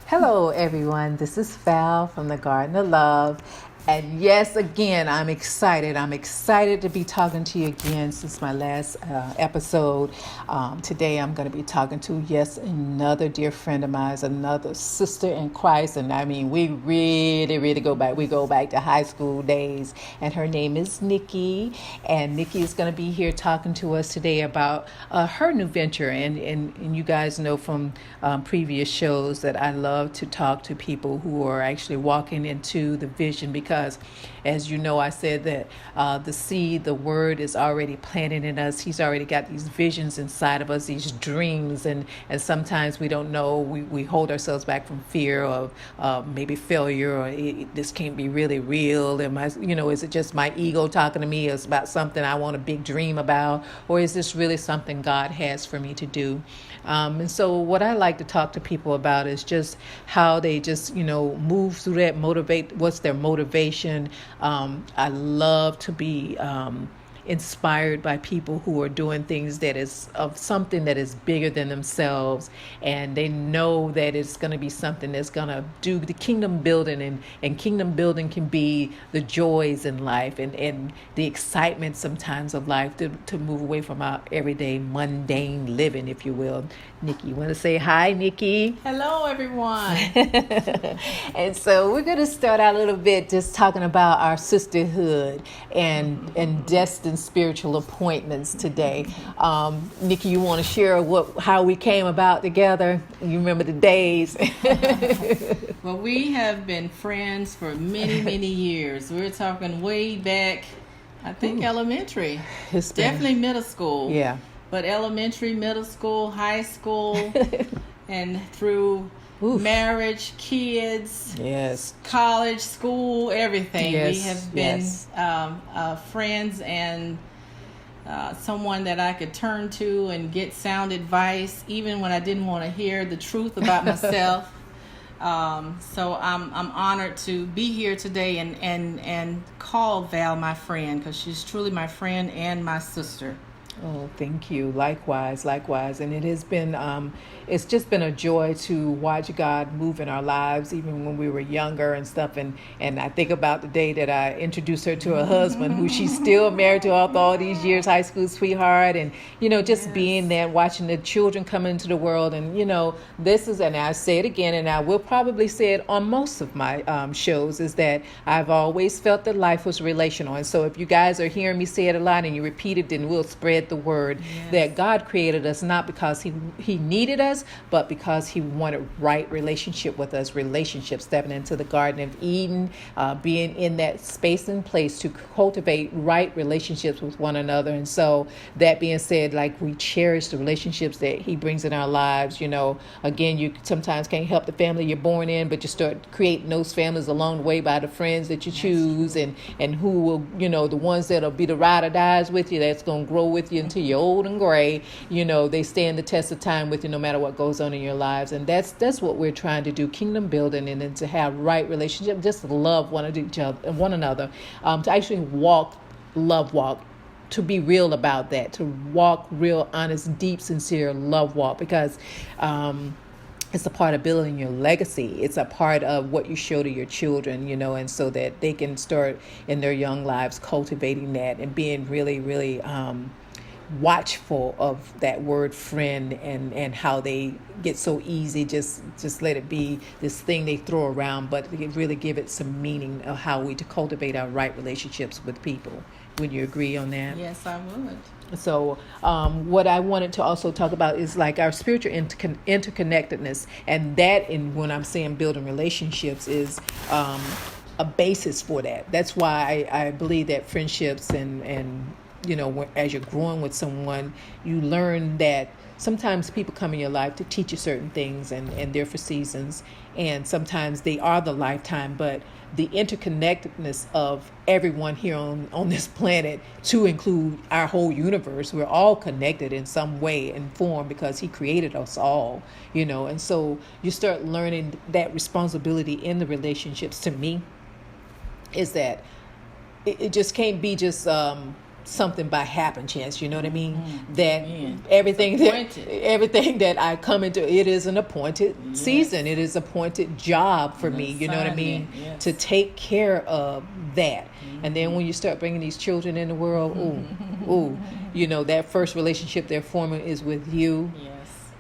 Hello, everyone. This is Val from the Garden of Love. And yes, again, I'm excited. I'm excited to be talking to you again since my last episode. Today, I'm going to be talking to, yes, another dear friend of mine, another sister in Christ. And I mean, we really go back. We go back to high school days. And her name is Nikki. And Nikki is going to be here talking to us today about her new venture. And you guys know from previous shows that I love to talk to people who are actually walking into the vision, because as you know, I said that the seed, the word is already planted in us. He's already got these visions inside of us, these dreams, and sometimes we don't know. We hold ourselves back from fear of maybe failure, or this can't be really real. Am I, is it just my ego talking to me? Is about something I want a big dream about, or is this really something God has for me to do? And so what I like to talk to people about is just how they just, move through that, what's their motivation. I love to be inspired by people who are doing things that is of something that is bigger than themselves, and they know that it's going to be something that's going to do the kingdom building, and kingdom building can be the joys in life and the excitement sometimes of life, to move away from our everyday mundane living, if you will. Nikki, you want to say hi, Nikki? Hello, everyone. And so we're going to start out a little bit just talking about our sisterhood and destined spiritual appointments today. Nikki, you want to share how we came about together? You remember the days? Well, we have been friends for many years. We're talking way back, I think elementary. Definitely middle school. Yeah. But elementary, middle school, high school, and through marriage, kids, yes, college, school, everything. Yes, we have been friends and someone that I could turn to and get sound advice, even when I didn't want to hear the truth about myself. So I'm honored to be here today and call Val my friend, because she's truly my friend and my sister. Oh, thank you. Likewise. And it has been, it's just been a joy to watch God move in our lives, even when we were younger and stuff. And I think about the day that I introduced her to her husband, who she's still married to after all these years, high school sweetheart. And, just being there, watching the children come into the world. And, this is, and I say it again, and I will probably say it on most of my shows, is that I've always felt that life was relational. And so if you guys are hearing me say it a lot and you repeat it, then we'll spread the word that God created us not because he needed us, but because he wanted right relationship with us, stepping into the Garden of Eden, being in that space and place to cultivate right relationships with one another. And so that being said, like, we cherish the relationships that he brings in our lives. Again, you sometimes can't help the family you're born in, but you start creating those families along the way by the friends that you choose, and who will, the ones that'll be the ride or dies with you, that's going to grow with you until you're old and gray. They stand the test of time with you no matter what goes on in your lives. And that's what we're trying to do, kingdom building, and then to have right relationship, just to love one another, to actually love walk, to be real about that, to walk real, honest, deep, sincere love walk, because it's a part of building your legacy. It's a part of what you show to your children, and so that they can start in their young lives cultivating that and being really, really watchful of that word friend, and how they get so easy, just let it be this thing they throw around, but really give it some meaning of how we to cultivate our right relationships with people. Would you agree on that? Yes, I would. So what I wanted to also talk about is like our spiritual interconnectedness, and that, in when I'm saying building relationships, is a basis for that. That's why I believe that friendships and as you're growing with someone, you learn that sometimes people come in your life to teach you certain things, and they're for seasons, and sometimes they are the lifetime. But the interconnectedness of everyone here on this planet, to include our whole universe, we're all connected in some way and form, because he created us all, and so you start learning that responsibility in the relationships. To me, is that it just can't be just something by happen chance. You know what I mean? Mm-hmm. That Amen. everything that I come into, it is an appointed season. It is appointed job for me. You know what I mean? Yes. To take care of that. And then when you start bringing these children in the world, that first relationship they're forming is with you. Yes.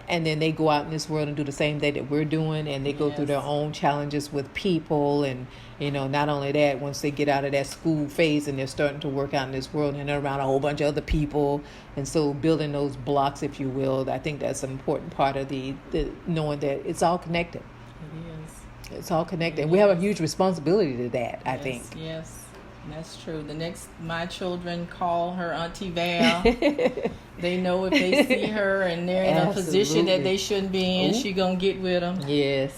And then they go out in this world and do the same thing that we're doing, and they go through their own challenges with people. And, not only that, once they get out of that school phase and they're starting to work out in this world and they're around a whole bunch of other people. And so building those blocks, if you will, I think that's an important part of the knowing that it's all connected. It is. It's all connected. And we have a huge responsibility to that, I think. Yes. That's true. My children call her Auntie Val. They know if they see her and they're in a position that they shouldn't be in, she gonna get with them. Yes.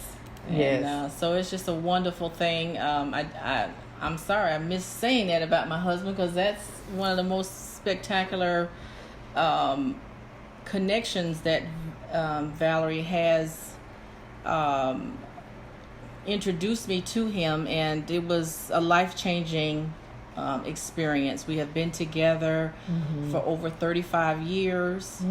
And, so it's just a wonderful thing. I'm sorry I missed saying that about my husband, because that's one of the most spectacular connections that Valerie has introduced me to him, and it was a life-changing experience. We have been together for over 35 years.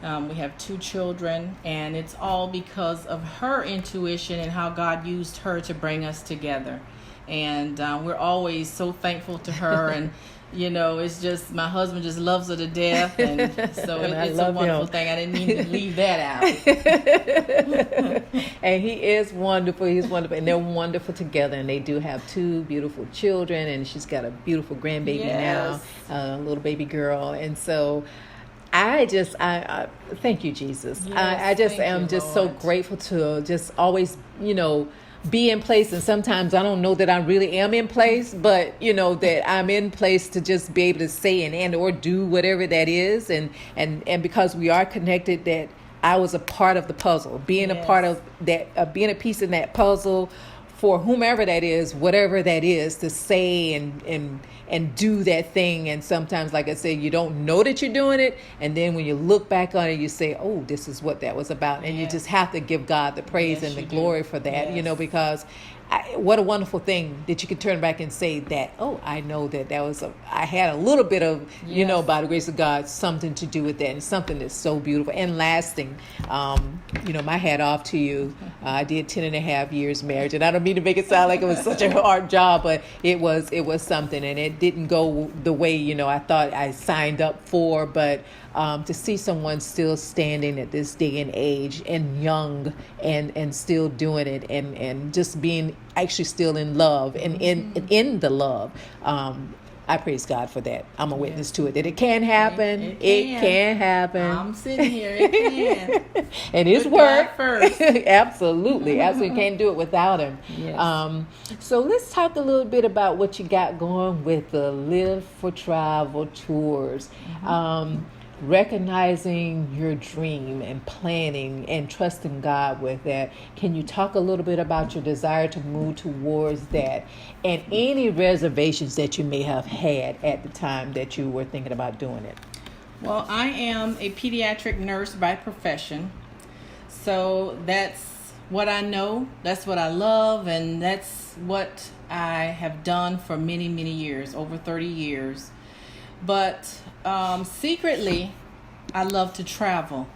We have 2 children, and it's all because of her intuition and how God used her to bring us together. And we're always so thankful to her. And it's just, my husband just loves her to death, and so it's a wonderful thing. I didn't mean to leave that out. And he is wonderful. He's wonderful, and they're wonderful together. And they do have 2 beautiful children, and she's got a beautiful grandbaby now, a little baby girl. And so I thank you, Jesus. Yes, I just am Lord. so grateful to just always, be in place. And sometimes I don't know that I really am in place, but that I'm in place to just be able to say and or do whatever that is. And because we are connected, that I was a part of the puzzle, being a part of that, being a piece in that puzzle for whomever that is, whatever that is, to say and do that thing. And sometimes, like I said, you don't know that you're doing it, and then when you look back on it, you say, oh, this is what that was about. And you just have to give God the praise and the glory for that, because what a wonderful thing that you can turn back and say that, oh, I know that was I had a little bit of, by the grace of God, something to do with that, and something that's so beautiful and lasting. My hat off to you. I did 10.5 years marriage, and I don't mean to make it sound like it was such a hard job, but it was something, and it didn't go the way, I thought I signed up for, but to see someone still standing at this day and age and young and still doing it and just being actually still in love and in the love. I praise God for that. I'm a witness to it, that it can happen. It can happen. I'm sitting here. It can. And it's work. First. Absolutely. Can't do it without him. Yes. So let's talk a little bit about what you got going with the Live4Travel tours. Recognizing your dream and planning and trusting God with that. Can you talk a little bit about your desire to move towards that, and any reservations that you may have had at the time that you were thinking about doing it? Well, I am a pediatric nurse by profession, so that's what I know, that's what I love, and that's what I have done for many, many years, over 30 years. But secretly, I love to travel,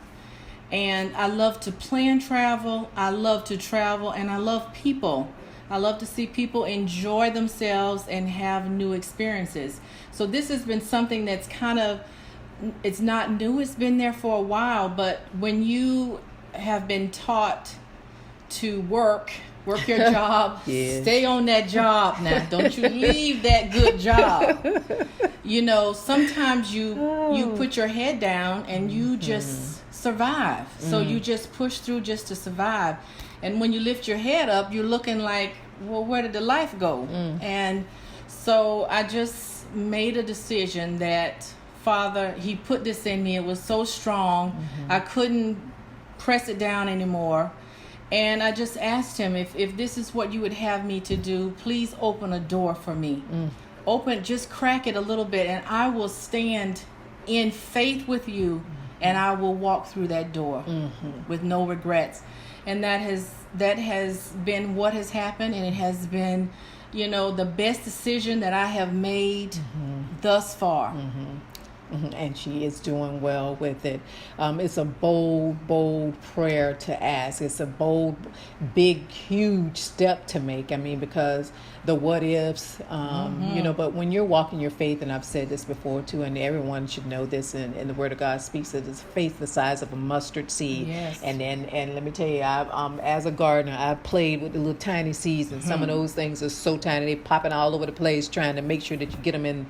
and I love to plan travel. I love to travel, and I love people. I love to see people enjoy themselves and have new experiences. So this has been something that's it's not new. It's been there for a while, but when you have been taught to work your job, stay on that job now. Don't you leave that good job. Sometimes you put your head down and you just survive. So you just push through just to survive. And when you lift your head up, you're looking like, well, where did the life go? And so I just made a decision that, Father, He put this in me. It was so strong. I couldn't press it down anymore. And I just asked Him, if this is what you would have me to do, please open a door for me. Just crack it a little bit, and I will stand in faith with you, and I will walk through that door with no regrets. And that has been what has happened, and it has been, the best decision that I have made thus far. And she is doing well with it. It's a bold prayer to ask. It's a bold, big, huge step to make. I mean, because the what ifs, but when you're walking your faith, and I've said this before too, and everyone should know this, and the Word of God speaks that it's faith the size of a mustard seed. Yes. And let me tell you, I've as a gardener, I've played with the little tiny seeds, and some of those things are so tiny, they popping all over the place, trying to make sure that you get them in,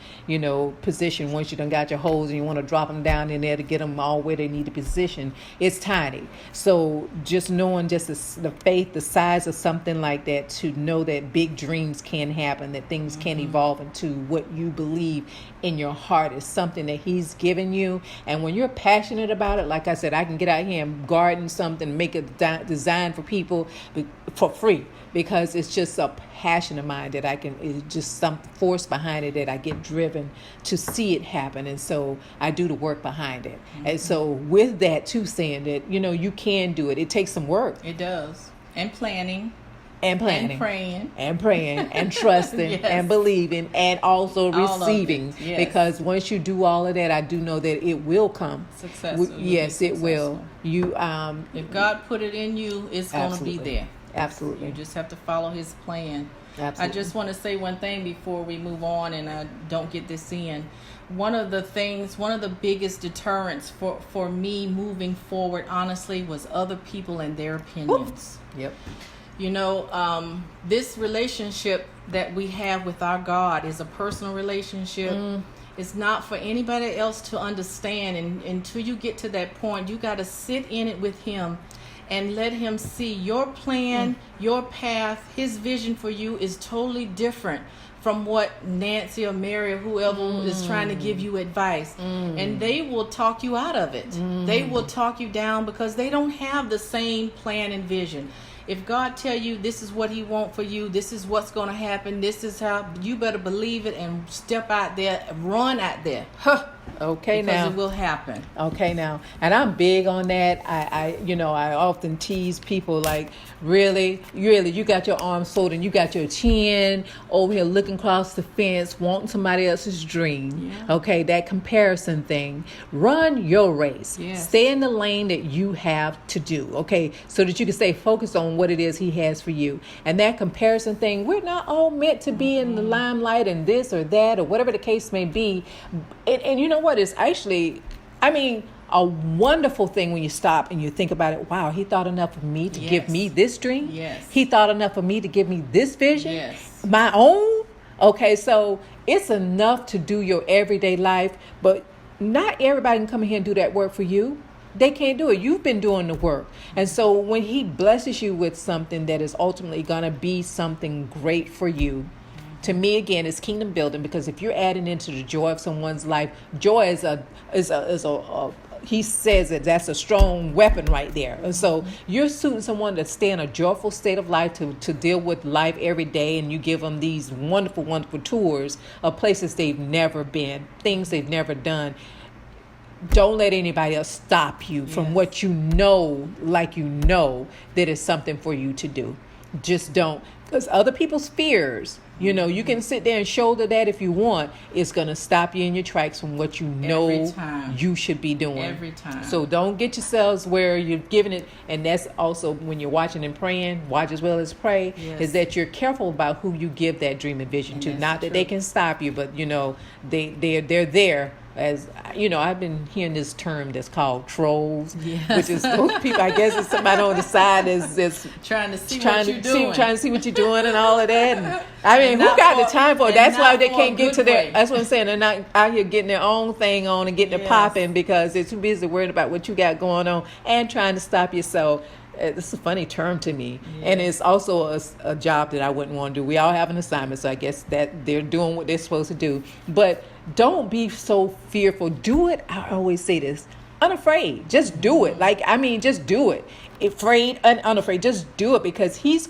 position. Once you done got your holes and you want to drop them down in there to get them all where they need to position, it's tiny. So just knowing just the faith, the size of something like that, to know that big dreams can happen, that things can evolve into what you believe in your heart is something that He's given you. And when you're passionate about it, like I said, I can get out here and garden something, make a design for people for free, because it's just a passion of mine that it's just some force behind it that I get driven to see it happen. And so I do the work behind it. And so with that too, saying that, you can do it. It takes some work. It does. And planning. And praying and trusting yes. and believing and also receiving. Yes. Because once you do all of that, I do know that it will come. Successful. Yes, it will. If God put it in you, it's going to be there. Absolutely. You just have to follow His plan. Absolutely. I just want to say one thing before we move on, and I don't get this in. One of the biggest deterrents for me moving forward, honestly, was other people and their opinions. Yep. This relationship that we have with our God is a personal relationship. It's not for anybody else to understand. And until you get to that point, you got to sit in it with Him and let Him see your plan, your path. His vision for you is totally different from what Nancy or Mary or whoever is trying to give you advice. And they will talk you out of it. They will talk you down because they don't have the same plan and vision. If God tell you this is what He want for you, this is what's going to happen, this is how, you better believe it and step out there, run out there. Okay, because now it will happen. Okay, now, and I'm big on that. I often tease people like, really, you got your arms folded, you got your chin over here looking across the fence, wanting somebody else's dream. Yeah. Okay, that comparison thing. Run your race. Yes. Stay in the lane that you have to do. Okay, so that you can stay focused on what it is He has for you. And that comparison thing, we're not all meant to be in the limelight and this or that or whatever the case may be. And you know what? It's actually, a wonderful thing when you stop and you think about it. Wow, He thought enough of me to give me this dream. Yes. He thought enough of me to give me this vision. Yes. My own. Okay, so it's enough to do your everyday life, but not everybody can come in here and do that work for you. They can't do it. You've been doing the work. And so when He blesses you with something that is ultimately going to be something great for you, to me, again, it's kingdom building, because if you're adding into the joy of someone's life, joy is a He says that that's a strong weapon right there. And so you're suiting someone to stay in a joyful state of life, to deal with life every day, and you give them these wonderful, wonderful tours of places they've never been, things they've never done. Don't let anybody else stop you from what that is something for you to do. Just don't, because other people's fears, you can sit there and shoulder that if you want. It's going to stop you in your tracks from what you should be doing. Every time. So don't get yourselves where you're giving it. And that's also when you're watching and praying, watch as well as pray, is that you're careful about who you give that dream and vision to. Not that they can stop you, but, they're there. As I've been hearing this term that's called trolls, which is those people. I guess it's somebody on the side is trying to see what you're doing and all of that. And who got the time for it? That's why they can't get to their. That's what I'm saying. They're not out here getting their own thing on and getting it popping, because they're too busy worried about what you got going on and trying to stop you. So it's a funny term to me, and it's also a job that I wouldn't want to do. We all have an assignment, so I guess that they're doing what they're supposed to do. But don't be so fearful. Do it. I always say this. Unafraid. Just do it. Just do it. afraid and unafraid. Just do it, because he's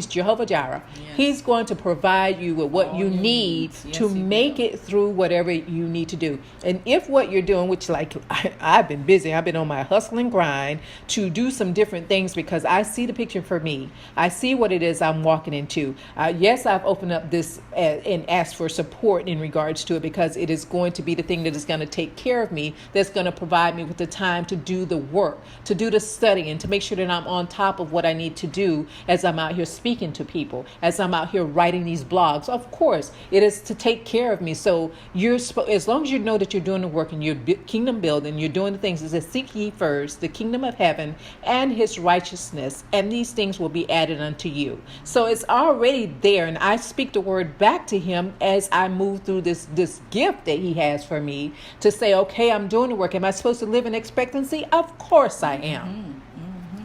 Jehovah Jireh. Yes. He's going to provide you with what All you your need needs. Yes, to he make will. it through whatever you need to do. And if what you're doing, which like I've been busy, I've been on my hustle and grind to do some different things, because I see the picture for me. I see what it is I'm walking into. Yes, I've opened up this and asked for support in regards to it, because it is going to be the thing that is going to take care of me, that's going to provide me with the time to do the work, to do the studying, to make sure that I'm on top of what I need to do as I'm out here speaking to people, as I'm out here writing these blogs. Of course, it is to take care of me. So as long as you know that you're doing the work and you're kingdom building, you're doing the things, it says, seek ye first the kingdom of heaven and his righteousness, and these things will be added unto you. So it's already there, and I speak the word back to him as I move through this gift that he has for me, to say, okay, I'm doing the work. Am I supposed to live in expectancy? Of course I am.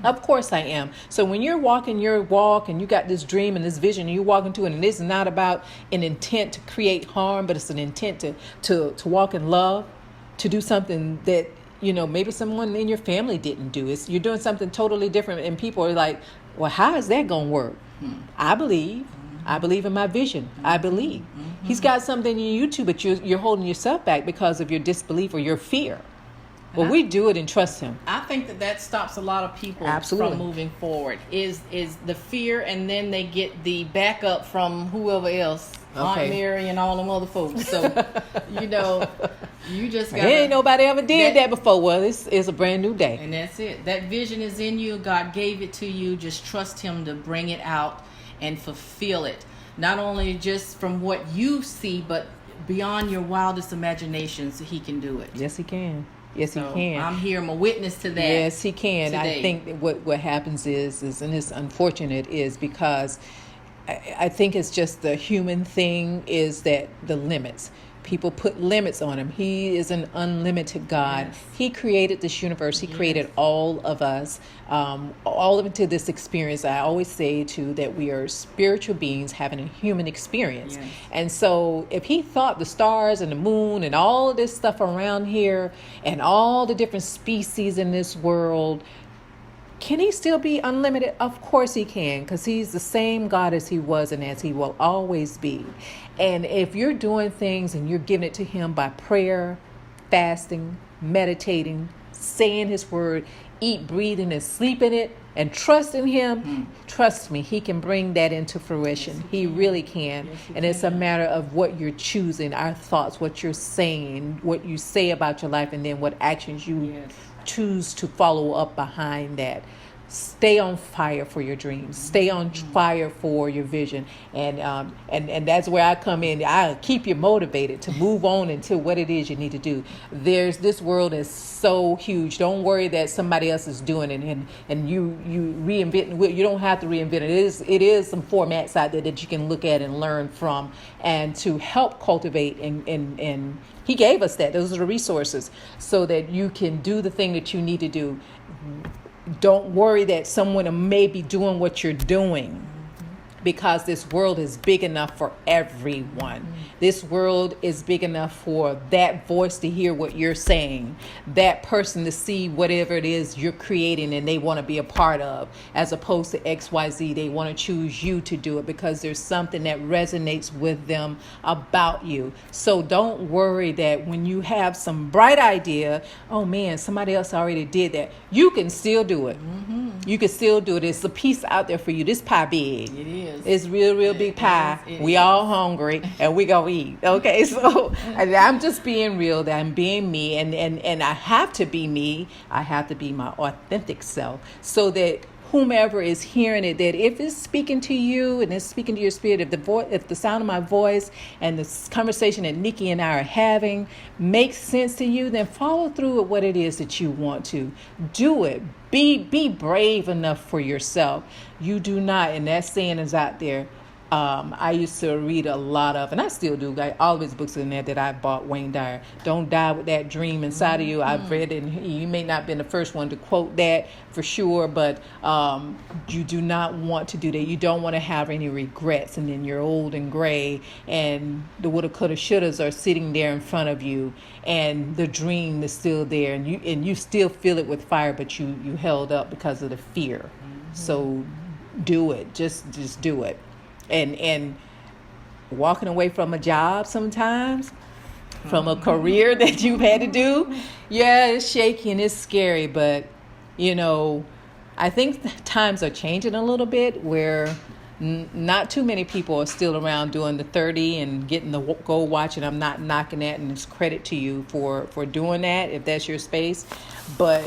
Of course I am. So when you're walking your walk and you got this dream and this vision and you walk into it, and it's not about an intent to create harm, but it's an intent to walk in love, to do something that, maybe someone in your family didn't do. You're doing something totally different, and people are like, well, how is that going to work? I believe. I believe in my vision. I believe. He's got something in you too, but you're holding yourself back because of your disbelief or your fear. Well, we do it and trust him. I think that stops a lot of people Absolutely. from moving forward. Is the fear, and then they get the backup from whoever else, Aunt Mary and all them other folks. So, you just got. Ain't nobody ever did that before. Well, it's a brand new day, and that's it. That vision is in you. God gave it to you. Just trust him to bring it out and fulfill it. Not only just from what you see, but beyond your wildest imaginations, he can do it. Yes, he can. Yes, so he can. I'm here. I'm a witness to that. Yes, he can. Today. I think that what happens is, and it's unfortunate, is because I think it's just the human thing, is that the limits. People put limits on him. He is an unlimited God. Yes. He created this universe. He created all of us, all into this experience. I always say, too, that we are spiritual beings having a human experience. Yes. And so if he thought the stars and the moon and all of this stuff around here and all the different species in this world, can he still be unlimited? Of course he can, because he's the same God as he was and as he will always be. And if you're doing things and you're giving it to him by prayer, fasting, meditating, saying his word, eat, breathing, and sleep in it, and trust in him, trust me, he can bring that into fruition. Yes, he really can. Yes, and it's a matter of what you're choosing, our thoughts, what you're saying, what you say about your life, and then what actions you choose to follow up behind that. Stay on fire for your dreams. Stay on fire for your vision, and that's where I come in. I keep you motivated to move on into what it is you need to do. This world is so huge. Don't worry that somebody else is doing it, and you reinvent. You don't have to reinvent it. It is some formats out there that you can look at and learn from, and to help cultivate and he gave us that. Those are the resources so that you can do the thing that you need to do. Don't worry that someone may be doing what you're doing, because this world is big enough for everyone. This world is big enough for that voice to hear what you're saying, that person to see whatever it is you're creating and they want to be a part of, as opposed to XYZ. They want to choose you to do it because there's something that resonates with them about you. So don't worry that when you have some bright idea, oh man, somebody else already did that. You can still do it. You can still do it. It's a piece out there for you. This pie big. It is. It's real big pie. We all hungry and we gonna eat. Okay, so I'm just being real. That I'm being me, and I have to be me. I have to be my authentic self, so that whomever is hearing it, that if it's speaking to you and it's speaking to your spirit, if the sound of my voice and the conversation that Nikki and I are having makes sense to you, then follow through with what it is that you want to do. It. Be brave enough for yourself. You do not, and that saying is out there, I used to read a lot of, and I still do, like all his books in there that I bought, Wayne Dyer. Don't Die with That Dream Inside of You. I've read it, and you may not have been the first one to quote that for sure, but you do not want to do that. You don't want to have any regrets, and then you're old and gray, and the woulda, coulda, shouldas are sitting there in front of you, and the dream is still there, and you still feel it with fire, but you held up because of the fear. So do it. Just do it. And walking away from a job sometimes, from a career that you've had to do, yeah, it's shaky and it's scary, but I think times are changing a little bit where not too many people are still around doing the 30 and getting the gold watch, and I'm not knocking that, and it's credit to you for doing that if that's your space, but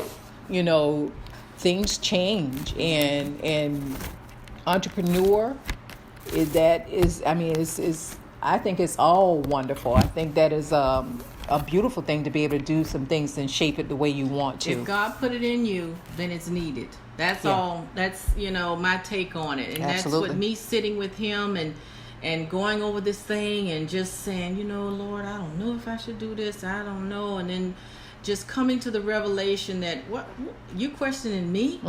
things change, and entrepreneur I think it's all wonderful. I think that is a beautiful thing to be able to do some things and shape it the way you want to. If God put it in you, then it's needed. That's all. That's my take on it, and Absolutely. That's what me sitting with Him and going over this thing and just saying, Lord, I don't know if I should do this. I don't know, and then just coming to the revelation that what you questioning me.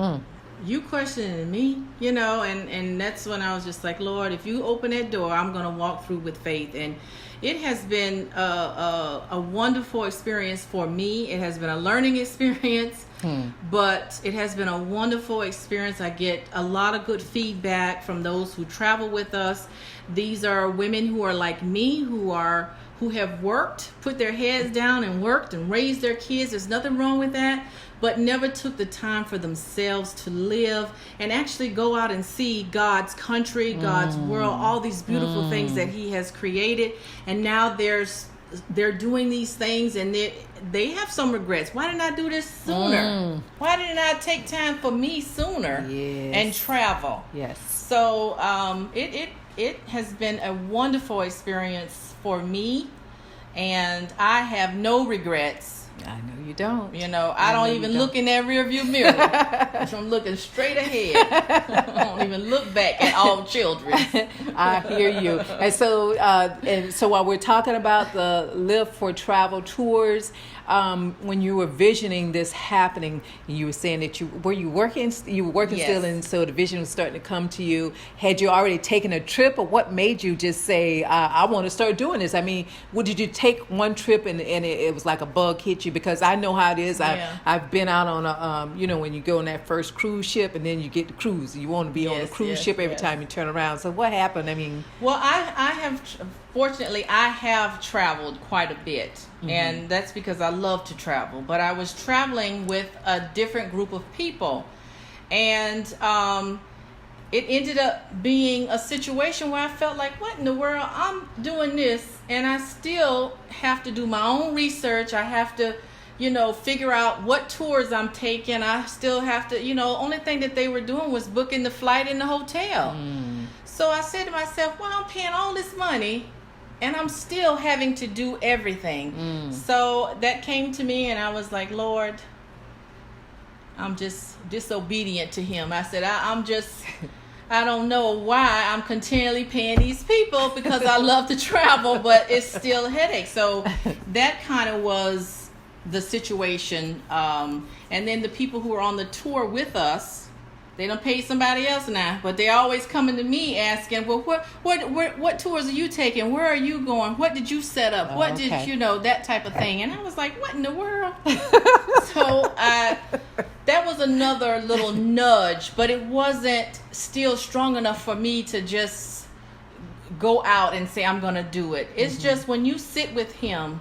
You questioning me, and that's when I was just like, Lord, if you open that door, I'm going to walk through with faith. And it has been a wonderful experience for me. It has been a learning experience, but it has been a wonderful experience. I get a lot of good feedback from those who travel with us. These are women who are like me, who have worked, put their heads down and worked and raised their kids. There's nothing wrong with that, but never took the time for themselves to live and actually go out and see God's country, God's world, all these beautiful things that He has created. And now they're doing these things, and they have some regrets. Why didn't I do this sooner? Why didn't I take time for me sooner and travel? Yes. So it has been a wonderful experience for me, and I have no regrets. I know you don't. I don't even look in that rearview mirror. I'm looking straight ahead. I don't even look back at all children. I hear you. And so while we're talking about the Live4Travel tours, when you were visioning this happening, you were saying that you were working Yes. still, and so the vision was starting to come to you. Had you already taken a trip, or what made you just say, I want to start doing this? I mean, did you take one trip and it was like a bug hit you? Because I know how it is. I've been out on a, when you go on that first cruise ship and then you get the cruise. You want to be on a cruise ship every time you turn around. So what happened? I mean. Well, fortunately, I have traveled quite a bit, and that's because I love to travel. But I was traveling with a different group of people, and it ended up being a situation where I felt like, what in the world? I'm doing this, and I still have to do my own research. I have to, figure out what tours I'm taking. I still have to, only thing that they were doing was booking the flight and the hotel. So I said to myself, well, I'm paying all this money, and I'm still having to do everything. So that came to me, and I was like, Lord, I'm just disobedient to Him. I said, I don't know why I'm continually paying these people, because I love to travel, but it's still a headache. So that kind of was the situation. And then the people who are on the tour with us, they don't pay somebody else now, but they're always coming to me asking, well, what tours are you taking? Where are you going? What did you set up? What did that type of thing? And I was like, what in the world? So that was another little nudge, but it wasn't still strong enough for me to just go out and say, I'm going to do it. It's just when you sit with Him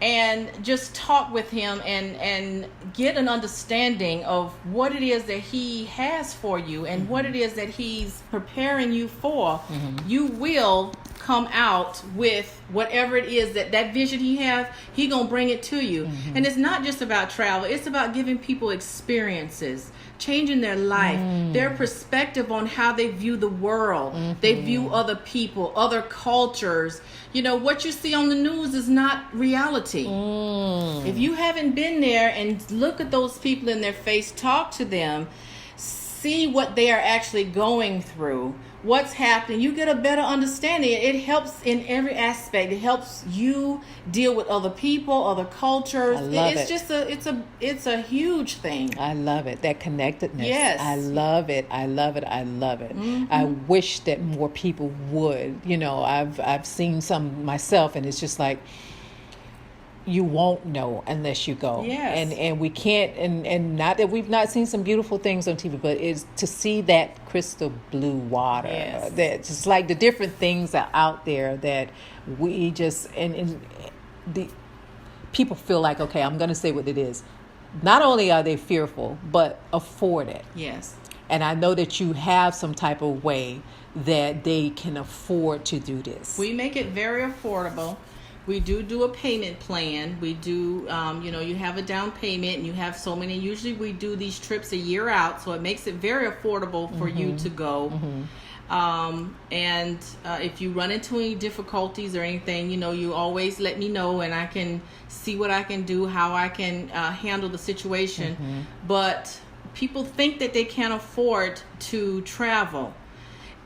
and just talk with Him and get an understanding of what it is that He has for you and what it is that He's preparing you for, you will come out with whatever it is that vision He has. He gonna bring it to you. And it's not just about travel. It's about giving people experiences, changing their life, their perspective on how they view the world. They view other people, other cultures. What you see on the news is not reality. If you haven't been there and look at those people in their face, talk to them, see what they are actually going through, what's happening, you get a better understanding. It helps in every aspect. It helps you deal with other people, other cultures. I love it's it. just it's a huge thing. I love it. That connectedness. Yes. I love it. I love it. I love it. I wish that more people would. I've seen some myself, and it's just like, you won't know unless you go. Yes. And we can't, and not that we've not seen some beautiful things on TV, but it's to see that crystal blue water. Yes. That just like the different things are out there that we just, and the people feel like, okay, I'm going to say what it is. Not only are they fearful, but afford it. Yes. And I know that you have some type of way that they can afford to do this. We make it very affordable. We do a payment plan. We do, you have a down payment and you have so many. Usually we do these trips a year out, so it makes it very affordable for you to go. And if you run into any difficulties or anything, you always let me know, and I can see what I can do, how I can handle the situation. But people think that they can't afford to travel.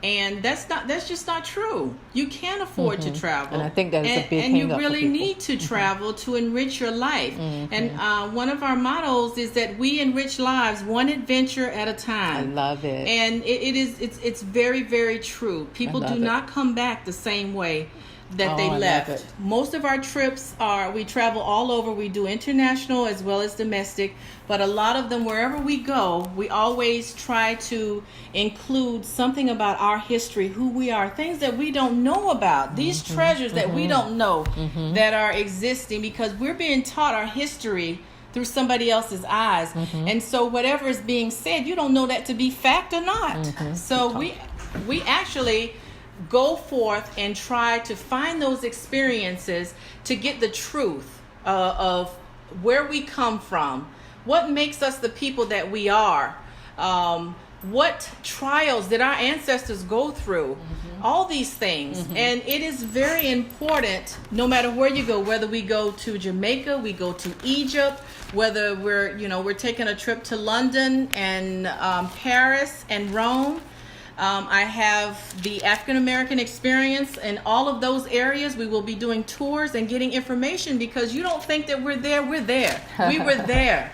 And that's just not true. You can afford to travel. And I think that is a big and you hang-up for really people. need to travel to enrich your life. And one of our mottos is that we enrich lives one adventure at a time. I love it. And it's very, very true. People do not come back the same way that they I left. love it. Most of our trips we travel all over. We do international as well as domestic, but a lot of them, wherever we go, we always try to include something about our history, who we are, things that we don't know about, these treasures that we don't know that are existing, because we're being taught our history through somebody else's eyes. And so whatever is being said, you don't know that to be fact or not. So we actually go forth and try to find those experiences to get the truth of where we come from, what makes us the people that we are, what trials did our ancestors go through, all these things. And it is very important, no matter where you go, whether we go to Jamaica, we go to Egypt, whether we're taking a trip to London and Paris and Rome. I have the African American experience in all of those areas. We will be doing tours and getting information, because you don't think that we're there. We're there. We were there.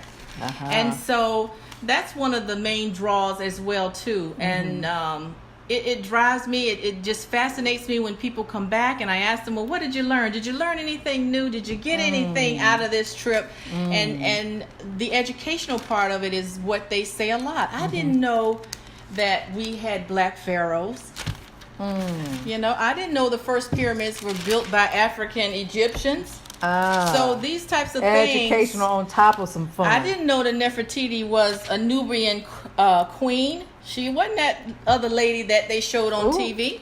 And so that's one of the main draws as well too. And it drives me. It just fascinates me when people come back and I ask them, well, what did you learn? Did you learn anything new? Did you get anything out of this trip? And the educational part of it is what they say a lot. I didn't know that we had black pharaohs. I didn't know the first pyramids were built by African Egyptians. So these types of things. Educational on top of some fun. I didn't know that Nefertiti was a Nubian queen. She wasn't that other lady that they showed on TV.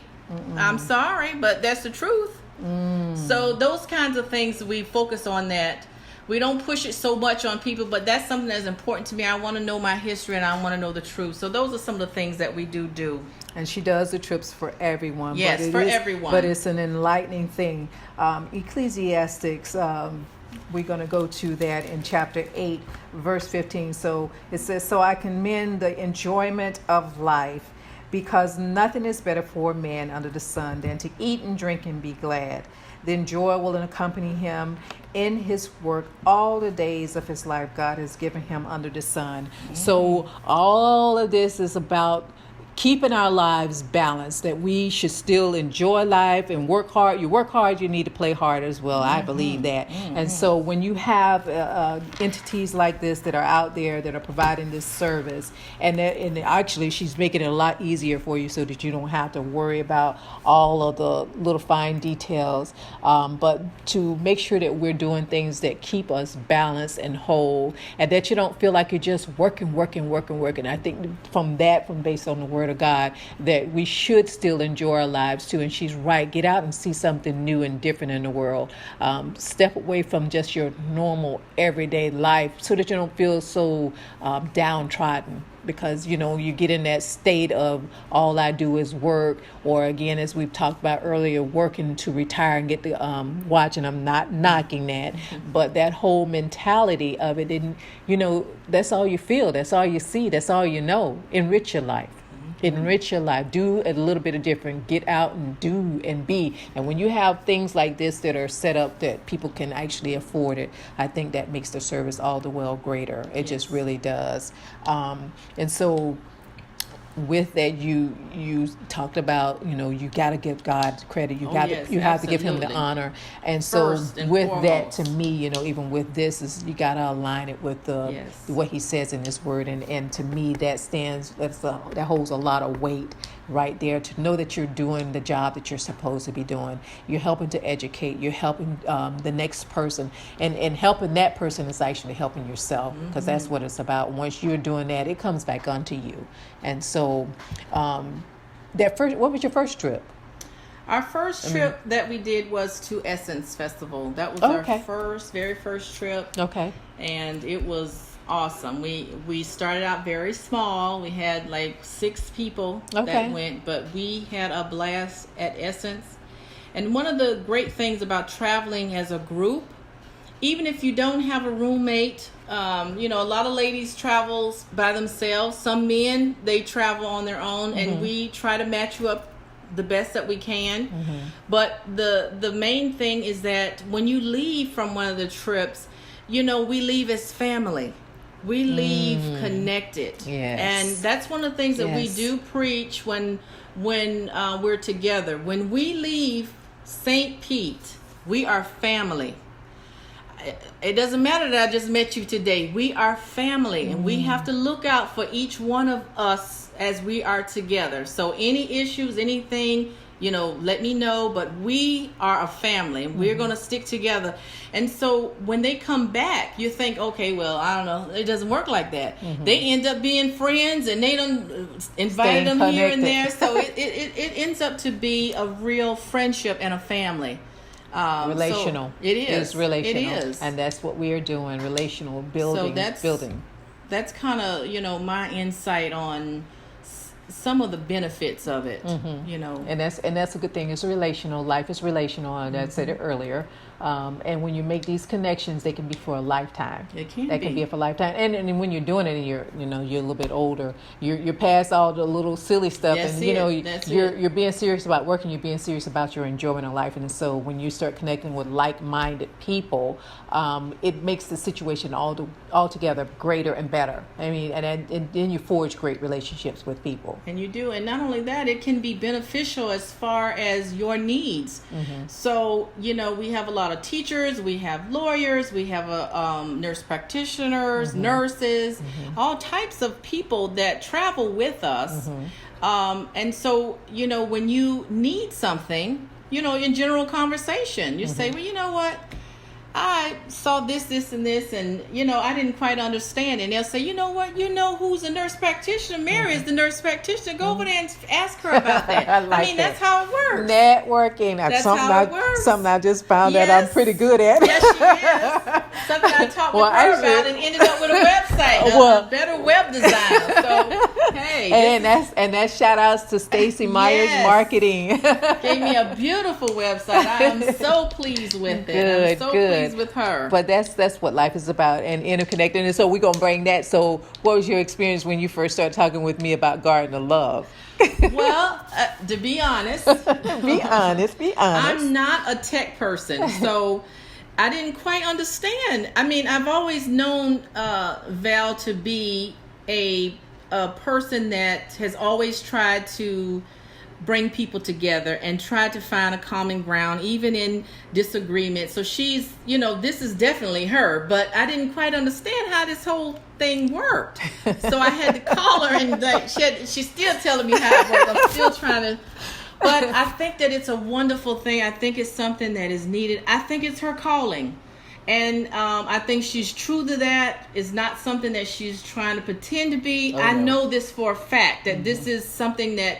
I'm sorry, but that's the truth. So those kinds of things, we focus on that. We don't push it so much on people, but that's something that's important to me. I want to know my history and I want to know the truth. So those are some of the things that we do. And she does the trips for everyone. Yes, but for everyone. But it's an enlightening thing. Ecclesiastics, we're going to go to that in chapter 8, verse 15. So it says, so I commend the enjoyment of life, because nothing is better for a man under the sun than to eat and drink and be glad. Then joy will accompany him in his work all the days of his life God has given him under the sun. So all of this is about keeping our lives balanced, that we should still enjoy life and work hard. You work hard, you need to play hard as well. I believe that. And so when you have entities like this that are out there that are providing this service, and actually she's making it a lot easier for you so that you don't have to worry about all of the little fine details, but to make sure that we're doing things that keep us balanced and whole, and that you don't feel like you're just working. I think based on the word Word of God, that we should still enjoy our lives too. And she's right. Get out and see something new and different in the world. Step away from just your normal everyday life so that you don't feel so downtrodden. Because, you know, you get in that state of all I do is work, or again, as we've talked about earlier, working to retire and get the watch, and I'm not knocking that, but that whole mentality of it, and, you know, that's all you feel, that's all you see, that's all you know. Enrich your life. Enrich your life. Do a little bit of different. Get out and do and be. And when you have things like this that are set up that people can actually afford it, I think that makes the service all the well greater. It just really does. And so with that, you talked about, you know, you got to give God credit. You have to give him the honor. And so with that, to me, you know, even with this, is you got to align it with what he says in his word. And to me, that holds a lot of weight right there, to know that you're doing the job that you're supposed to be doing. You're helping to educate. You're helping the next person, and helping that person is actually helping yourself, because that's what it's about. Once you're doing that, it comes back onto you. And so, what was your first trip? Our first trip that we did was to Essence Festival. That was our very first trip. Okay. And it was awesome. We started out very small. We had like 6 people that went, but we had a blast at Essence. And one of the great things about traveling as a group, even if you don't have a roommate, you know, a lot of ladies travels by themselves. Some men, they travel on their own, and we try to match you up the best that we can. But the main thing is that when you leave from one of the trips, you know, we leave as family. We leave connected. Yes. And that's one of the things that we do preach when we're together. When we leave St. Pete, we are family. It doesn't matter that I just met you today. We are family, and we have to look out for each one of us as we are together. So any issues, anything, you know, let me know. But we are a family, and we're going to stick together. And so when they come back, you think, okay, well, I don't know, it doesn't work like that. They end up being friends, and they don't invite them here and there. So it ends up to be a real friendship and a family. Relational. So it is. It's relational. It is. And that's what we are doing, relational building. That's kind of, you know, my insight on some of the benefits of it, you know. And that's a good thing. It's relational. Life is relational. And I said it earlier. And when you make these connections, they can be for a lifetime. It can That can be for a lifetime. And when you're doing it, and you're a little bit older, you're past all the little silly stuff, and you know you're being serious about working. You're being serious about your enjoyment of life. And so when you start connecting with like-minded people, it makes the situation altogether greater and better. I mean, and then you forge great relationships with people. And you do. And not only that, it can be beneficial as far as your needs. So, you know, we have a lot of teachers, we have lawyers, we have nurse practitioners, nurses, all types of people that travel with us. And so, you know, when you need something, you know, in general conversation, you say, well, you know what? I saw this, and this, and, you know, I didn't quite understand. And they'll say, you know what? You know who's a nurse practitioner? Mary is the nurse practitioner. Go over there and ask her about that. I mean, that's how it works. Networking. That's how it works. Something I just found that I'm pretty good at. Yes, she is. Something I talked with her about and ended up with a website, a better web design. So, hey. And that's shout outs to Stacy Myers Marketing. Gave me a beautiful website. I am so pleased with it. I'm so pleased with her. But that's what life is about, and interconnecting. And so we're gonna bring that. So what was your experience when you first started talking with me about Garden of Love? Well, to be honest, be honest. I'm not a tech person, so I didn't quite understand. I mean, I've always known Val to be a person that has always tried to bring people together and try to find a common ground, even in disagreement. So she's, you know, this is definitely her, but I didn't quite understand how this whole thing worked. So I had to call her, and like she's still telling me how it works. I'm still trying to, but I think that it's a wonderful thing. I think it's something that is needed. I think it's her calling. And I think she's true to that. It's not something that she's trying to pretend to be. Oh, I no. know this for a fact, that this is something that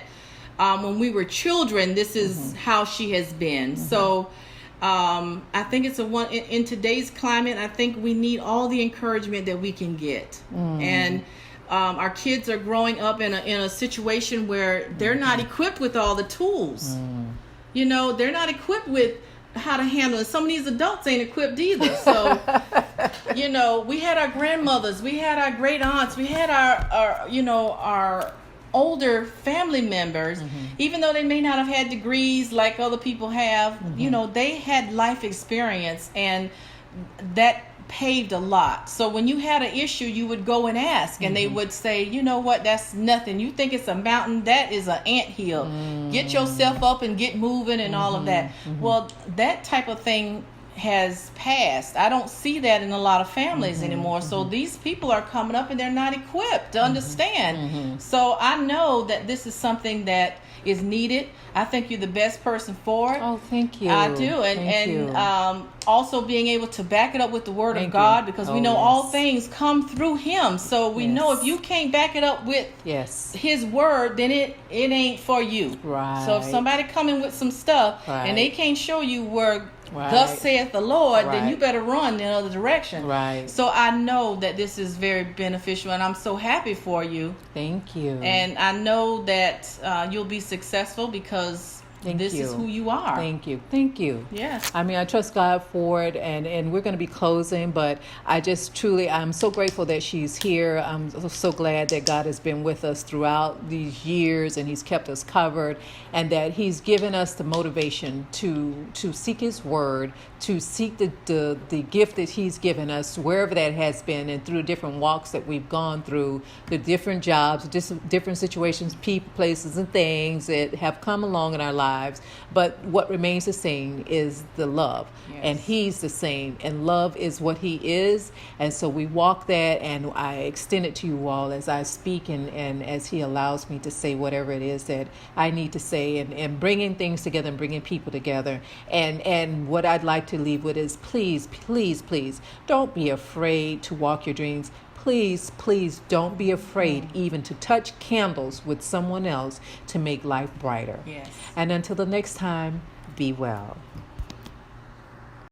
when we were children, this is how she has been. So I think it's in today's climate, I think we need all the encouragement that we can get. And our kids are growing up in a situation where they're not equipped with all the tools. You know, they're not equipped with how to handle it. Some of these adults ain't equipped either. So, you know, we had our grandmothers, we had our great aunts, we had our older family members, even though they may not have had degrees like other people have, you know, they had life experience, and that paved a lot. So when you had an issue, you would go and ask, and they would say, you know what, that's nothing. You think it's a mountain, that is an anthill. Get yourself up and get moving and all of that. Well, that type of thing has passed. I don't see that in a lot of families anymore. So these people are coming up and they're not equipped to understand. So I know that this is something that is needed. I think you're the best person for it. Oh, thank you. I do. And also being able to back it up with the word of God, because we know all things come through him. So we know if you can't back it up with his word, then it ain't for you. Right. So if somebody coming with some stuff and they can't show you where thus saith the Lord, then you better run the other direction. Right. So I know that this is very beneficial, and I'm so happy for you. Thank you. And I know that you'll be successful because this is who you are. Thank you. Thank you. Yes. I mean, I trust God for it, and we're going to be closing, but I just truly, I'm so grateful that she's here. I'm so glad that God has been with us throughout these years, and he's kept us covered, and that he's given us the motivation to seek his word, to seek the gift that he's given us, wherever that has been, and through different walks that we've gone through, the different jobs, different situations, people, places, and things that have come along in our lives. But what remains the same is the love. And he's the same, and love is what he is. And so we walk that, and I extend it to you all as I speak, and as he allows me to say whatever it is that I need to say, and bringing things together and bringing people together. And what I'd like to leave with is, please, please, please don't be afraid to walk your dreams. Please, please don't be afraid even to touch candles with someone else to make life brighter. Yes. And until the next time, be well.